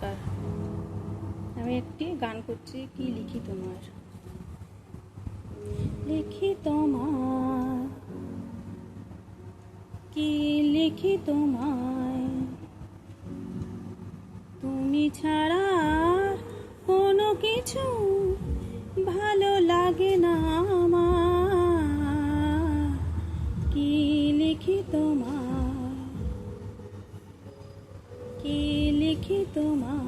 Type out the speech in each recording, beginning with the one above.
নমস্কার, আমি একটি গান করছি। কি লিখি তোমার, লিখি তোমার, কি লিখি তোমায়, তুমি ছাড়া কোনো কিছু ভালো লাগে না আমার। কি লিখি তোমায়, কি লিখি তোমায়,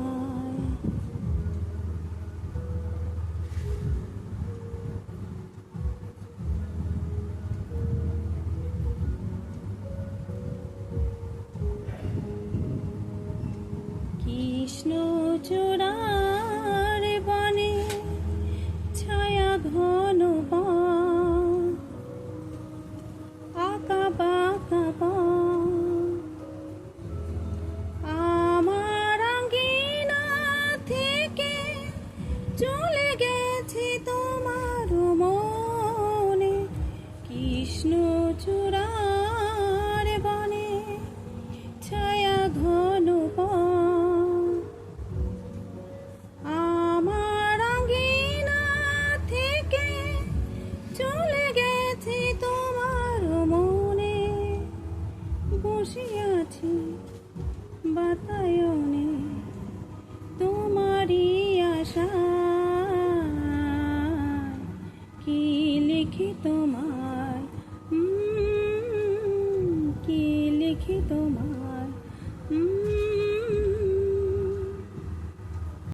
কৃষ্ণচূড়ার বনে ছায়া ঘন বন, আঁকা বাঁকা বন, আমার আঙ্গিনা থেকে চলে গেছে তোমার মনে। কৃষ্ণচূড়ার বনে ছায়া ঘন বন, আমার আঙ্গিনা থেকে চলে গেছে তোমার মনে। বসে আছি বাতায়নে তোমারই আশায়, কি লিখি তোমায়, কি লিখি তোমায়।